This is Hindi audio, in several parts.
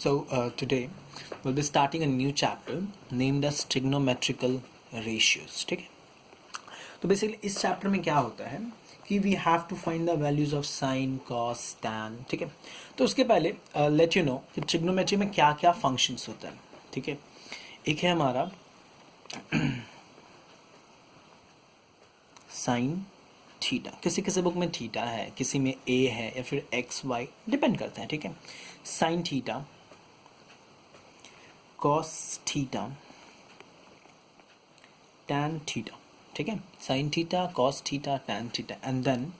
Today we'll be starting a new chapter named as trigonometrical ratios. ठीक है, तो बेसिकली इस चैप्टर में क्या होता है कि we have to find the values of sine cos tan. ठीक है, तो उसके पहले लेट यू नो कि ट्रिग्नोमेट्री में क्या क्या फंक्शंस होता है. ठीक है, एक है हमारा साइन थीटा. किसी किसी बुक में थीटा है, किसी में ए है या फिर एक्स वाई, डिपेंड करता है. ठीक है, sine theta, cos theta, tan theta. ठीक है, sine theta, cos theta, tan theta, and then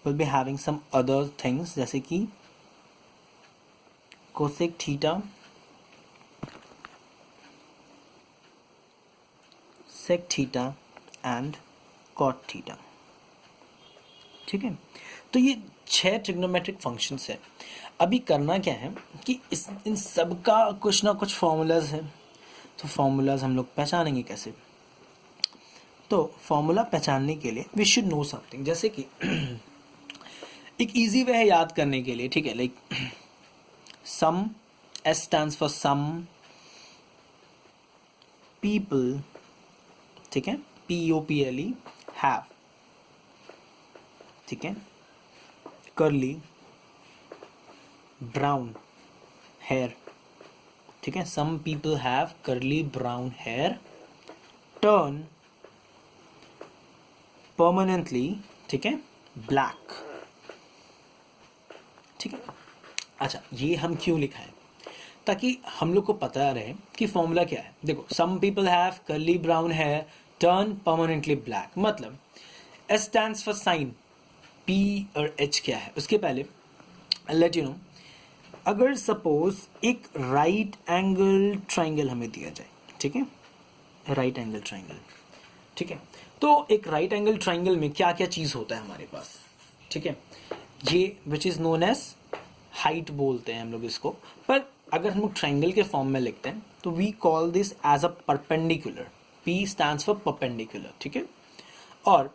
will be having some other things जैसे कि cosec theta, sec theta and cot theta. ठीक है, तो ये 6 ट्रिग्नोमेट्रिक फंक्शंस है. अभी करना क्या है कि इन सब का कुछ ना कुछ फॉर्मूलाज है. तो फॉर्मूलाज हम लोग पहचानेंगे कैसे. तो फॉर्मूला पहचानने के लिए वी शुड नो समथिंग. जैसे कि एक इजी वे है याद करने के लिए. ठीक है, like some, S stands for some people. ठीक है, POPLE हैव. ठीक है, कर्ली ब्राउन हेयर. ठीक है, some people have curly brown hair. Turn permanently, ठीक है, ब्लैक. ठीक है, अच्छा ये हम क्यों लिखा है ताकि हम लोग को पता रहे कि फॉर्मूला क्या है. देखो, some people have curly brown hair, turn permanently black. मतलब S stands for sine, P और H क्या है. उसके पहले लेट यू नो, अगर सपोज एक राइट एंगल ट्राइंगल हमें दिया जाए. ठीक है, राइट एंगल ट्राइंगल. ठीक है, तो एक राइट एंगल ट्राइंगल में क्या क्या चीज होता है हमारे पास. ठीक है, ये which is known as height बोलते हैं हम लोग इसको. पर अगर हम लोग ट्राइंगल के फॉर्म में लिखते हैं तो we call this as a perpendicular. P stands for perpendicular. ठीक है, और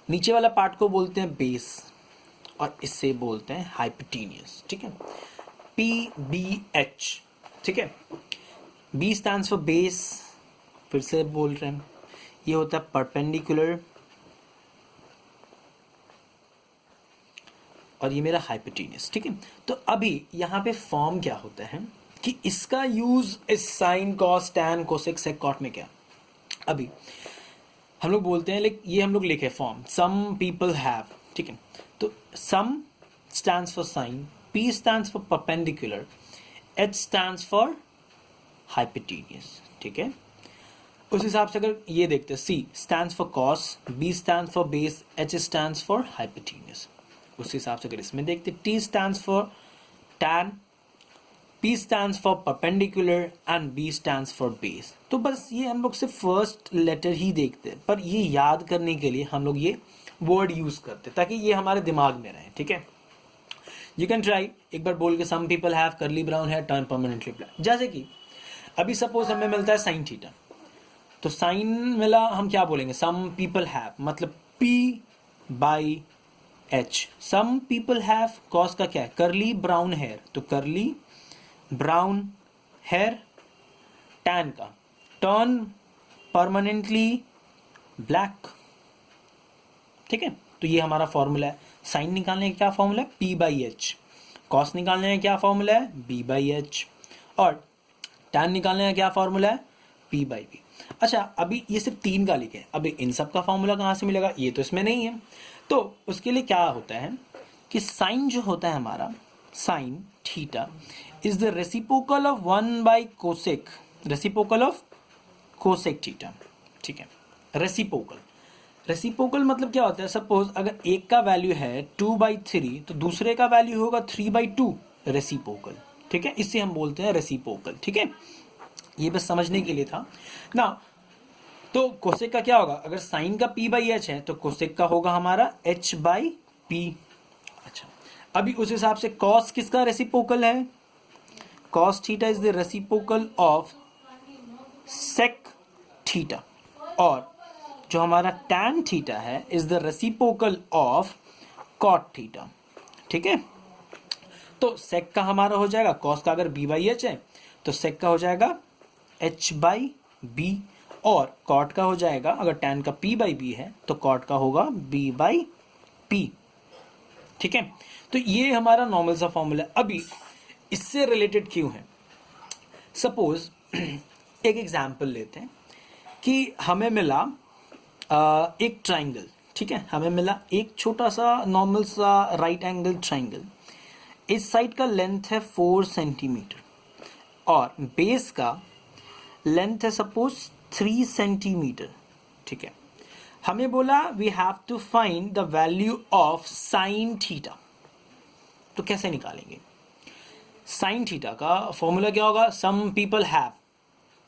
नीचे वाला पार्ट को बोलते हैं बेस और इससे बोलते हैं हाइपोटेन्यूज. ठीक है, PBH. ठीक है, B स्टैंड्स फॉर बेस, फिर से बोल रहे हैं, ये होता है परपेंडिकुलर, और ये मेरा हाइपोटेन्यूज. ठीक है, तो अभी यहाँ पे फॉर्म क्या होता है कि इसका यूज इस sine cos tan cosec sec cot में क्या. अभी हम लोग बोलते हैं, लाइक ये हम लोग लिखे फॉर्म सम पीपल हैव. ठीक है, तो some stands for sine, P stands for perpendicular, H stands for hypotenuse. ठीक है, उस हिसाब से अगर ये देखते हैं, C stands for cos, B stands for base, H stands for hypotenuse. उस हिसाब से अगर इसमें देखते, T stands for tan, P stands for perpendicular and B stands for base. तो बस ये हम लोग सिर्फ फर्स्ट लेटर ही देखते हैं, पर ये याद करने के लिए हम लोग ये वर्ड यूज करते हैं ताकि ये हमारे दिमाग में रहे. ठीक है, यू कैन ट्राई एक बार बोल के, some people have curly brown hair, turn permanently black. जैसे कि अभी सपोज हमें मिलता है साइन थीटा, तो साइन मिला, हम क्या बोलेंगे, सम पीपल हैव, मतलब P/H. Some people have cos का क्या है, कर्ली ब्राउन हेयर, तो कर्ली ब्राउन हेयर. टैन का टर्न परमानेंटली ब्लैक. ठीक है, तो ये हमारा फॉर्मूला है. साइन निकालने का क्या फॉर्मूला है, P/H. कॉस निकालने का क्या फॉर्मूला है, B/H. और टैन निकालने का क्या फॉर्मूला है, P/B. अच्छा, अभी ये सिर्फ 3 का लिखे, अभी इन सब का फॉर्मूला कहाँ से मिलेगा, ये तो इसमें नहीं है. तो उसके लिए क्या होता है कि साइन जो होता है हमारा, sine theta is the reciprocal of 1 by cosec, reciprocal of cosec theta. ठीक है, रेसिप्रोकल मतलब क्या होता है, सपोज अगर एक का वैल्यू है 2/3 तो दूसरे का वैल्यू होगा 3/2, रेसिप्रोकल. ठीक है, इससे हम बोलते हैं रेसिप्रोकल. ठीक है, ये बस समझने के लिए था ना. तो कोसेक का क्या होगा, अगर साइन का P/H है तो कोसेक का होगा हमारा H/P. अच्छा, अभी उस हिसाब से कॉस किसका रेसिप्रोकल है, cos theta is the reciprocal of sec theta. और जो हमारा tan theta है is the reciprocal of cot theta. ठीक है, तो सेक का हमारा हो जाएगा कॉस का, अगर बी बाई एच है तो सेक का हो जाएगा एच बाई बी, और कॉट का हो जाएगा, अगर टैन का पी बाई बी है तो कॉट का होगा बी बाई पी। ठीक है, तो ये हमारा नॉर्मल सा फॉर्मूला है। अभी इससे रिलेटेड क्यों है, सपोज एक एग्जाम्पल लेते हैं कि हमें मिला एक ट्राइंगल। ठीक है, हमें मिला एक छोटा सा नॉर्मल सा राइट एंगल ट्राइंगल। इस साइड का लेंथ है 4 सेंटीमीटर और बेस का लेंथ है सपोज 3 सेंटीमीटर। ठीक है, हमें बोला we have to find the value of sine theta. तो कैसे निकालेंगे साइन थीटा का फॉर्मूला? क्या होगा, some people have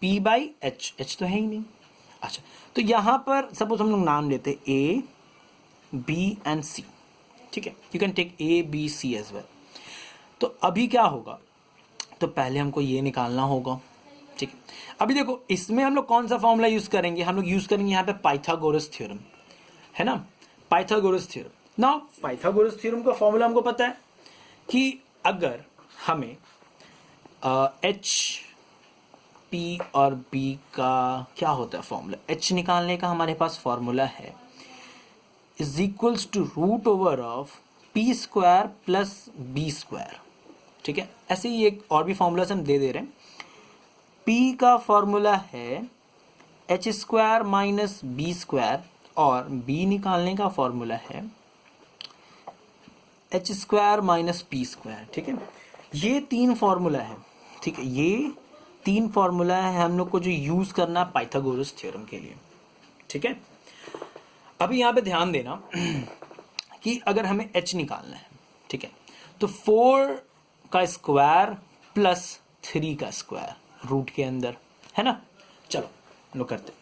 P by H, H तो है ही नहीं। अच्छा, तो यहां पर सपोज हम लोग नाम लेते ए बी एंड सी। ठीक है, you can take A B C as well. तो अभी क्या होगा, तो पहले हमको ये निकालना होगा। ठीक है, अभी देखो इसमें हम लोग कौन सा फॉर्मूला यूज करेंगे, हम लोग यूज करेंगे यहाँ पे पाइथागोरस थ्योरम, है ना, Pythagoras theorem. Now Pythagoras theorem का फॉर्मूला हमको पता है कि अगर हमें एच पी और बी का क्या होता है फॉर्मूला, एच निकालने का हमारे पास फॉर्मूला है is equals to root over of P square plus B square. ठीक है, ऐसे ही एक और भी फॉर्मूला हम दे दे रहे हैं। पी का फॉर्मूला है H square minus B square और बी निकालने का फॉर्मूला है H square minus P square. ठीक है, ये 3 फॉर्मूला है। ठीक है, ये 3 फॉर्मूला है हम लोग को जो यूज करना है पाइथागोरस थ्योरम के लिए। ठीक है, अभी यहाँ पे ध्यान देना कि अगर हमें h निकालना है, ठीक है, तो 4 का स्क्वायर प्लस 3 का स्क्वायर रूट के अंदर, है ना। चलो हम लोग करते हैं।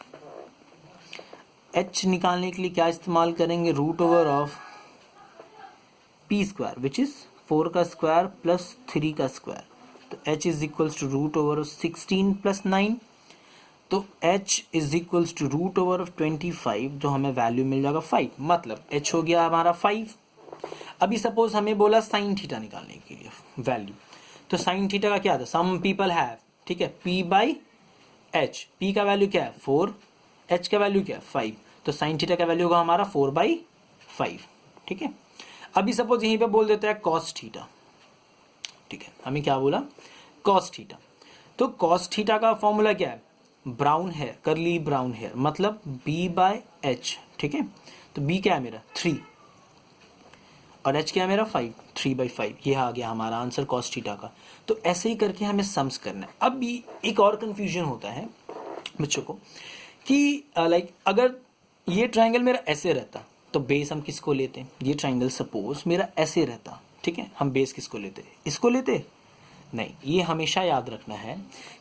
h निकालने के लिए क्या इस्तेमाल करेंगे, root over of P square which is 4 का स्क्वायर प्लस 3 का स्क्वायर। तो h is equals to root over of 16 plus 9, तो h is equals to root over of 25, जो हमें वैल्यू मिल जाएगा 5, मतलब h हो गया हमारा 5। अभी सपोज हमें बोला साइन थीटा निकालने के लिए वैल्यू, तो साइन थीटा का क्या था, सम पीपल हैव, ठीक है, p बाई एच, p का वैल्यू क्या है 4, h का वैल्यू क्या है 5, तो साइन थीटा का वैल्यू होगा हमारा 4/5। ठीक है, अभी सपोज यहीं पे बोल देता है कॉस थीटा। ठीक है, हमें क्या बोला, कॉस थीटा। तो कॉस थीटा का फॉर्मूला क्या है, ब्राउन हेयर, करली ब्राउन हेयर, मतलब b बाय एच। ठीक है, तो b क्या है मेरा 3 और h क्या है मेरा 5, 3/5। ये आ गया हमारा आंसर कॉस थीटा का। तो ऐसे ही करके हमें सम्स करना है। अब भी एक और कंफ्यूजन होता है बच्चों को कि लाइक अगर ये ट्राइंगल मेरा ऐसे रहता तो बेस हम किसको लेते हैं, ये ट्राइंगल सपोज मेरा ऐसे रहता, ठीक है, हम बेस किसको लेते, इसको लेते नहीं। ये हमेशा याद रखना है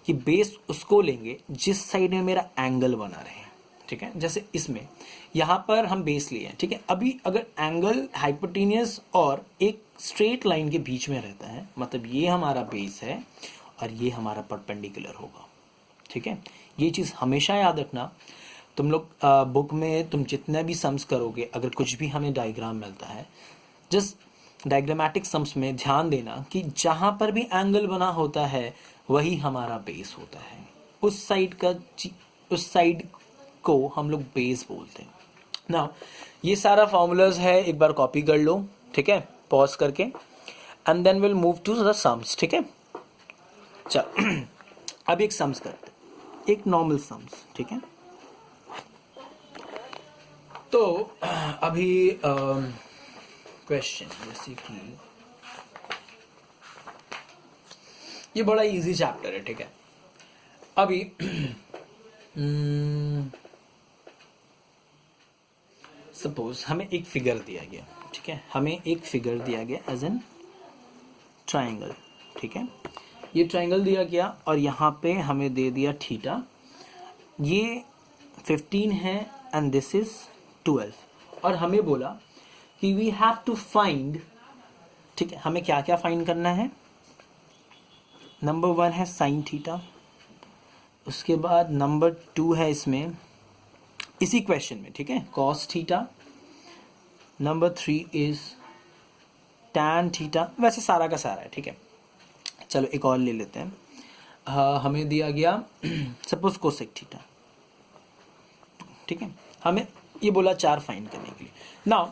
कि बेस उसको लेंगे जिस साइड में मेरा एंगल बना रहे। ठीक है, जैसे इसमें यहाँ पर हम बेस लिए हैं। ठीक है, अभी अगर एंगल हाइपोटेनियस और एक स्ट्रेट लाइन के बीच में रहता है, मतलब ये हमारा बेस है और ये हमारा परपेंडिकुलर होगा। ठीक है, ये चीज़ हमेशा याद रखना। तुम लोग बुक में तुम जितने भी सम्स करोगे, अगर कुछ भी हमें डायग्राम मिलता है, जस्ट डायग्रामेटिक सम्स में ध्यान देना कि जहाँ पर भी एंगल बना होता है वही हमारा बेस होता है। उस साइड को हम लोग बेस बोलते हैं ना। ये सारा फॉर्मूलाज है, एक बार कॉपी कर लो। ठीक है, पॉज करके and then will move to the sums. ठीक है, चल अब एक सम्स करते हैं, एक नॉर्मल सम्स। ठीक है, तो अभी क्वेश्चन जैसे कि ये बड़ा इजी चैप्टर है। ठीक है, अभी सपोज हमें एक फिगर दिया गया। ठीक है, हमें एक फिगर दिया गया एज एन ट्राइंगल। ठीक है, ये ट्राइंगल दिया गया और यहाँ पे हमें दे दिया थीटा, ये 15 है एंड दिस इज 12, और हमें बोला कि वी हैव टू फाइंड। ठीक है, हमें क्या क्या फाइंड करना है, नंबर 1 है साइन थीटा, उसके बाद नंबर 2 है इसमें इसी क्वेश्चन में, ठीक है, cos theta, number 3 is tan theta, वैसे सारा का सारा है, ठीक है। चलो एक और ले लेते हैं। हमें दिया गया सपोज कोसेक थीटा, ठीक है। हमें ये बोला 4 फाइंड करने के लिए। नाउ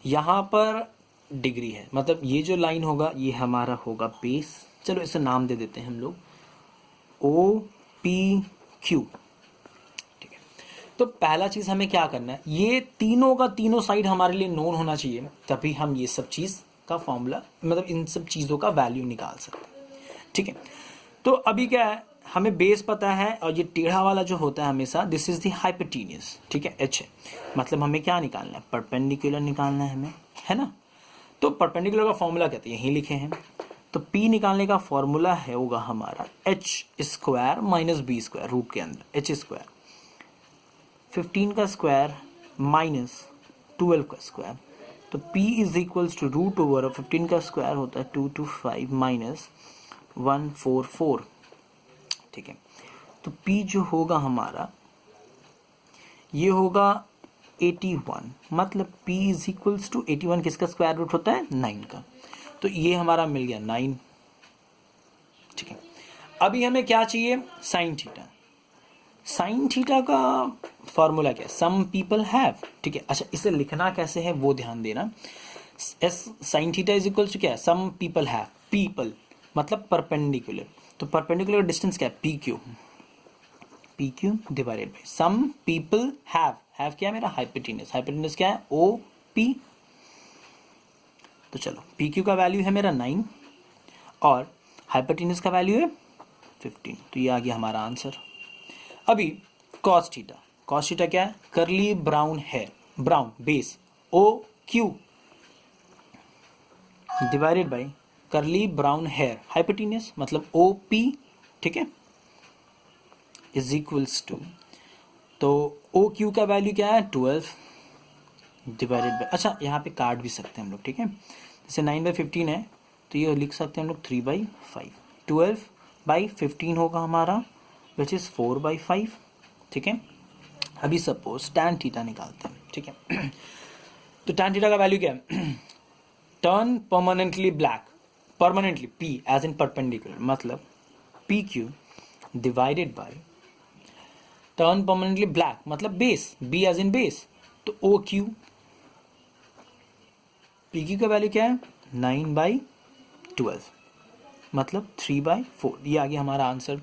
यहाँ पर डिग्री है, मतलब ये जो लाइन होगा ये हमारा होगा बेस। चलो इसे नाम दे देते हैं हम लोग ओ पी क्यू, ठीक है। तो पहला चीज हमें क्या करना है, ये तीनों का तीनों साइड हमारे लिए नोन होना चाहिए, तभी हम ये सब चीज का फॉर्मूला, मतलब इन सब चीजों का वैल्यू निकाल सकते हैं, ठीक है। तो अभी क्या है, हमें बेस पता है और ये टेढ़ा वाला जो होता है हमेशा, दिस इज द हाइपोटेन्यूज, ठीक है, एच है। मतलब हमें क्या निकालना है, परपेंडिकुलर निकालना है हमें, है ना। तो परपेंडिकुलर का फॉर्मूला कहते हैं, यही लिखे हैं। तो P निकालने का फॉर्मूला है होगा हमारा H square minus B square, root के अंदर एच स्क्वायर 15 का स्क्वायर माइनस 12 का स्क्वायर। तो P is equals to root over 15 का स्क्वायर होता है 225 माइनस 144, ठीक है। तो P जो होगा हमारा ये होगा 81, मतलब P इज इक्वल्स टू 81 किसका स्क्वायर रूट होता है 9 का। तो ये हमारा मिल गया 9, ठीक है। अभी हमें क्या चाहिए, साइन थीटा। साइन थीटा का फॉर्मूला क्या है, सम पीपल हैव, ठीक है। अच्छा इसे लिखना कैसे है वो ध्यान देना। S sine theta is equals to क्या है, सम पीपल हैव, पीपल मतलब परपेंडिकुलर, तो परपेंडिकुलर डिस्टेंस क्या है P Q, P Q divided by some people have क्या है मेरा हाइपोटेन्यूज, हाइपोटेन्यूज क्या है ओ पी। तो चलो पी क्यू का वैल्यू है मेरा 9 और हाइपोटेन्यूज का वैल्यू है 15, तो ये आ गया हमारा आंसर। अभी कॉस थीटा, कॉस थीटा क्या है, curly brown hair, brown base O Q divided by curly brown hair hypotenuse मतलब ओ पी, ठीक है, इज इक्वल्स टू, तो ओ क्यू का वैल्यू क्या है 12 डिवाइडेड बाई, अच्छा यहाँ पे काट भी सकते हैं हम लोग, ठीक है। जैसे 9/15 है तो ये लिख सकते हैं हम लोग 3/5, 12/15 होगा हमारा विच इज 4/5, ठीक है। अभी सपोज टैन थीटा निकालते हैं, ठीक है। तो टैन थीटा का वैल्यू क्या है, टर्न परमानेंटली ब्लैक, परमानेंटली P एज इन परपेंडिकुलर मतलब P Q divided by turn permanently black मतलब base, B as in base, तो ओ क्यू, पी क्यू का वैल्यू क्या है 9/12 मतलब 3/4, ये आ गया हमारा आंसर।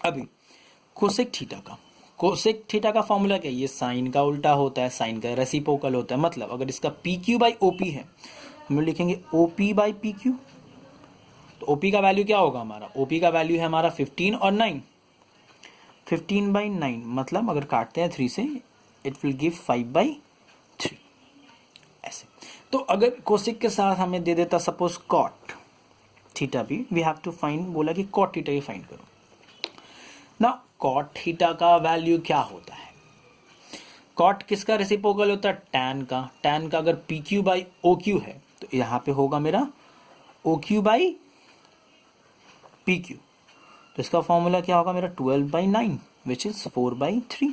अभी कोसेक थीटा का, कोसेक थीटा का फॉर्मूला क्या है, ये साइन का उल्टा होता है, साइन का रेसिप्रोकल होता है, मतलब अगर इसका P Q by O P है हम लोग लिखेंगे O P by P Q. तो ओ पी का वैल्यू क्या होगा हमारा, ओ पी का वैल्यू है हमारा 15 और 9, 15/9 मतलब अगर काटते हैं 3 से इट विल गिव 5/3 ऐसे। तो अगर कोसेक के साथ हमें दे देता सपोज कॉट थीटा भी, वी हैव टू फाइंड, बोला कि कॉट थीटा ही फाइंड करो ना। कॉट थीटा का वैल्यू क्या होता है, कॉट किसका रेसिप्रोकल होता है टैन का, टैन का अगर P Q by O Q है तो यहाँ पे होगा मेरा O Q by P Q, तो इसका फॉर्मूला क्या होगा मेरा 12/9 विच इज 4/3।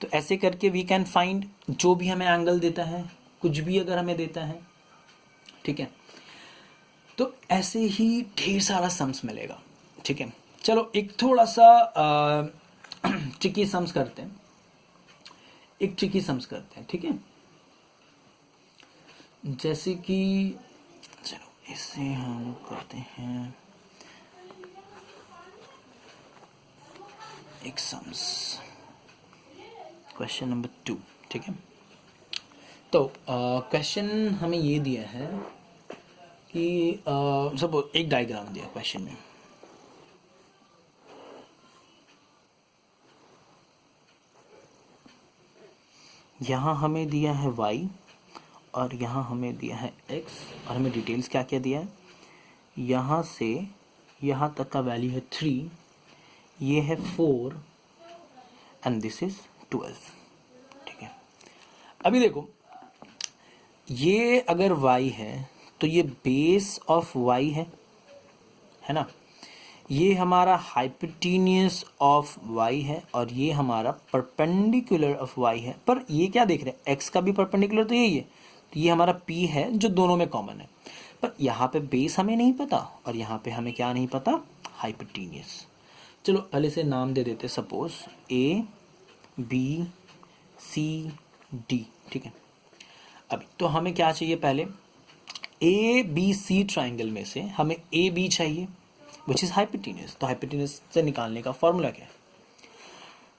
तो ऐसे करके वी कैन फाइंड, जो भी हमें एंगल देता है, कुछ भी अगर हमें देता है, ठीक है, तो ऐसे ही ढेर सारा सम्स मिलेगा, ठीक है। चलो एक थोड़ा सा ट्रिकी सम्स करते हैं, एक ट्रिकी सम्स करते हैं, ठीक है। जैसे कि चलो इसे हम करते हैं एक सम्स, क्वेश्चन नंबर 2, ठीक है। तो क्वेश्चन हमें ये दिया है कि सब एक डायग्राम दिया क्वेश्चन में, यहाँ हमें दिया है y और यहाँ हमें दिया है x और हमें डिटेल्स क्या क्या दिया है, यहाँ से यहाँ तक का वैल्यू है 3, ये है 4 एंड दिस इज 12, ठीक है। अभी देखो ये अगर y है तो ये बेस ऑफ y है ना, ये हमारा हाइपोटेन्यूज ऑफ y है और ये हमारा परपेंडिकुलर ऑफ y है। पर ये क्या देख रहे हैं, x का भी परपेंडिकुलर तो यही है, तो ये हमारा p है जो दोनों में कॉमन है, पर यहाँ पे बेस हमें नहीं पता और यहाँ पे हमें क्या नहीं पता, हाइपोटेन्यूस। चलो पहले से नाम दे देते, suppose A B C D, ठीक है। अभी तो हमें क्या चाहिए, पहले A B C ट्राइंगल में से हमें A B चाहिए विच इज़ हाइपोटेन्यूस। तो हाइपोटेन्यूस से निकालने का फॉर्मूला क्या है,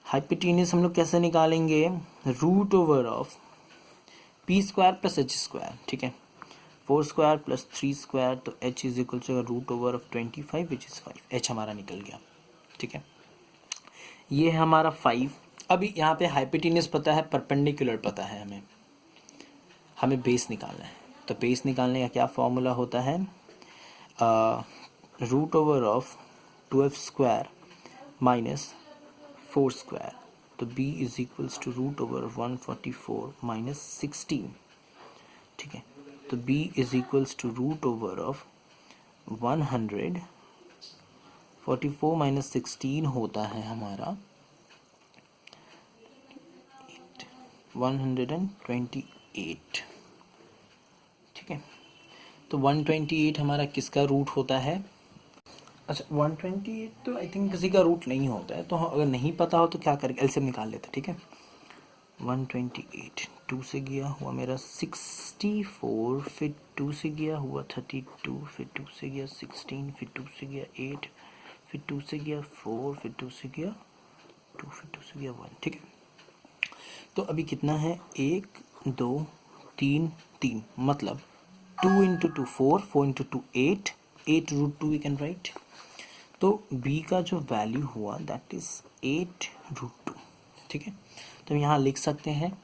हाइपोटेन्यूस हम लोग कैसे निकालेंगे, root over of P square plus H square, ठीक है, 4 स्क्वायर प्लस 3 स्क्वायर, तो h is equal to root over of 25 which is 5, h हमारा निकल गया, ठीक है। ये है हमारा 5। अभी यहाँ पे हाइपोटेन्यूस पता है, परपेंडिकुलर पता है, हमें बेस निकालना है। तो बेस निकालने का क्या फॉर्मूला होता है, root over of 12 square minus 4 square, तो b is equals to root over of 144 minus 16, ठीक है। तो b is equals to root over of 144 minus 16 होता है हमारा 128, ठीक है। तो 128 हमारा किसका रूट होता है, अच्छा 128 तो आई थिंक किसी का रूट नहीं होता है, तो अगर नहीं पता हो तो क्या करेंगे, एलसीएम निकाल लेते, ठीक है। 128 2 से गया हुआ मेरा 64, फिर 2 से गया हुआ 32, फिर 2 से गया 16, फिर 2 से गया 8, फिर 2 से गया 4, फिर 2 से गया 2, फिर 2 से गया 1, ठीक है। तो अभी कितना है, 1 2 3 3, मतलब 2 into 2 4, 4 into 2 8, 8 root 2 we can write. तो b का जो वैल्यू हुआ दैट इज 8 रूट 2, ठीक है। तो यहाँ लिख सकते हैं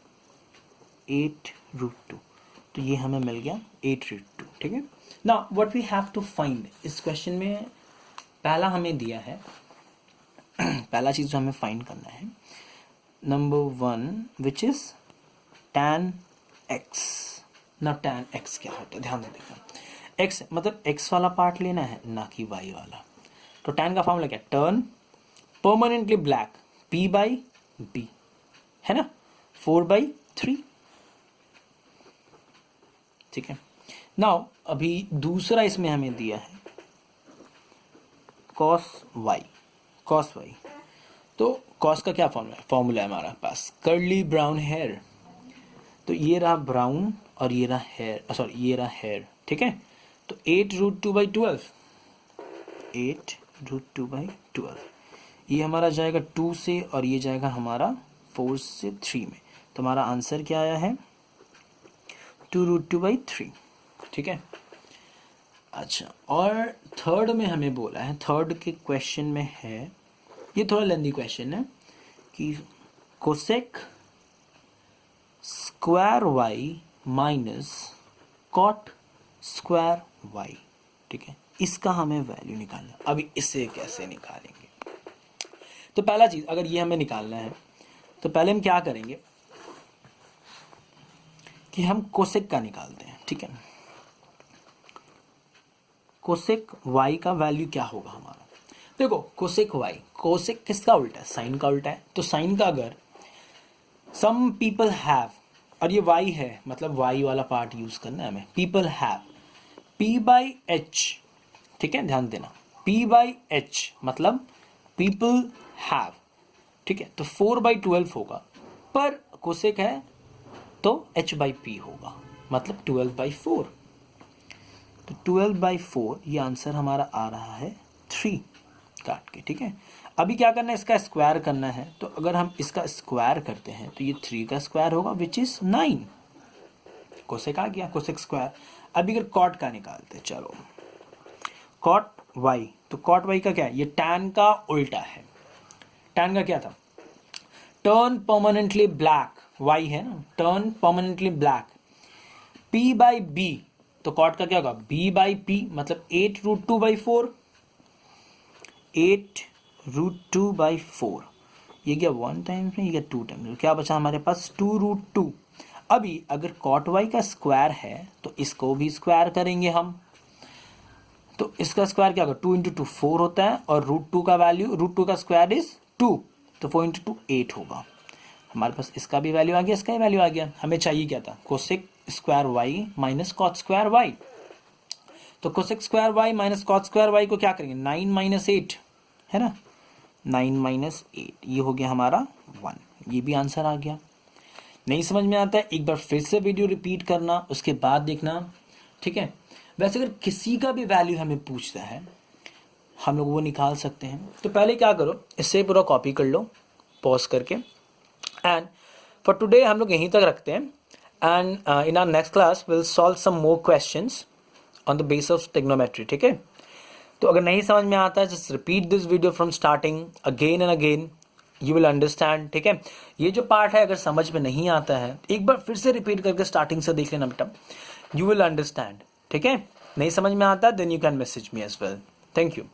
8 रूट 2, तो ये हमें मिल गया 8 रूट 2, ठीक है। Now what we have to find, इस क्वेश्चन में पहला हमें दिया है पहला चीज़ जो हमें फाइंड करना है, number 1 which is tan x। ना tan x क्या होता है, ध्यान से देखना, x मतलब x वाला पार्ट लेना है ना कि y वाला। तो tan का फॉर्मूला क्या, turn permanently black p by b, है ना, 4/3, ठीक है। नाउ अभी दूसरा इसमें हमें दिया है cos y, तो cos का क्या फॉर्मूला है हमारे पास, कर्ली ब्राउन हेयर। तो ये रहा ब्राउन और ये रहा हेयर, सॉरी ये रहा हेयर, ठीक है। तो 8 रूट 2/12, 8 रूट 2/12, ये हमारा जाएगा 2 से और ये जाएगा हमारा 4 से 3 में। तो हमारा आंसर क्या आया है, 2 रूट 2/3, ठीक है। अच्छा, और थर्ड में हमें बोला है, थर्ड के क्वेश्चन में है, ये थोड़ा लेंदी क्वेश्चन है कि cosec square y minus cot square y, ठीक है। इसका हमें वैल्यू निकालना। अभी इसे कैसे निकालेंगे, तो पहला चीज अगर ये हमें निकालना है तो पहले हम क्या करेंगे कि हम कोसेक का निकालते हैं, ठीक है। कोसेक y का वैल्यू क्या होगा हमारा, देखो कोसेक y, कोसेक किसका उल्टा है, साइन का उल्टा है। तो साइन का अगर सम पीपल हैव, और ये y है मतलब y वाला पार्ट यूज करना है हमें, पीपल हैव p/h, ठीक है, ध्यान देना, p/h मतलब पीपल हैव, ठीक है। तो 4/12 होगा, पर कोसेक है तो h/p होगा, मतलब 12/4। तो 12/4 ये आंसर हमारा आ रहा है 3 काट के, ठीक है। अभी क्या करना है, इसका स्क्वायर करना है। तो अगर हम इसका स्क्वायर करते हैं तो ये 3 का स्क्वायर होगा विच इज 9, कोसेक आ गया, कोसेक स्क्वायर। अभी अगर कॉट का निकालते हैं, चलो कॉट y, तो कॉट y का क्या है, ये tan का उल्टा है। tan का क्या था, टर्न परमानेंटली ब्लैक, y है ना, टर्न परमानेंटली ब्लैक, p/b, तो कॉट का क्या होगा, b/p मतलब 8 रूट 2/4, 8 रूट 2/4, ये क्या 1 टाइम्स में, ये क्या 2 टाइम्स, क्या बचा हमारे पास 2 रूट 2। अभी अगर कॉट y का स्क्वायर है तो इसको भी स्क्वायर करेंगे हम, तो इसका स्क्वायर क्या होगा, 2 इंटू 2 4 होता है, और रूट 2 का वैल्यू, रूट 2 का स्क्वायर इज 2, तो 4 इंटू 2 8 होगा। हमारे पास इसका भी वैल्यू आ गया, इसका भी वैल्यू आ गया। हमें चाहिए क्या था, cosec square Y minus cot square Y. तो cosec square Y minus cot square Y को क्या करेंगे, 9 माइनस 8 है ना, 9 माइनस 8, ये हो गया हमारा 1, ये भी आंसर आ गया। नहीं समझ में आता है एक बार फिर से वीडियो रिपीट करना, उसके बाद देखना, ठीक है। वैसे अगर किसी का भी वैल्यू हमें पूछता है हम लोग वो निकाल सकते हैं। तो पहले क्या करो, इससे पूरा कॉपी कर लो पॉज करके, एंड फॉर टुडे हम लोग यहीं तक रखते हैं, and in our next class will solve some more questions on the base of trigonometry, ठीक है। तो अगर नहीं समझ में आता है just repeat this video from starting again and again, you will understand, ठीक है। ये जो पार्ट है अगर समझ में नहीं आता है एक बार फिर से रिपीट करके स्टार्टिंग से देख लेना बेटा, यू विल अंडरस्टैंड, ठीक है। नहीं समझ में आता then you can message me as well. Thank you.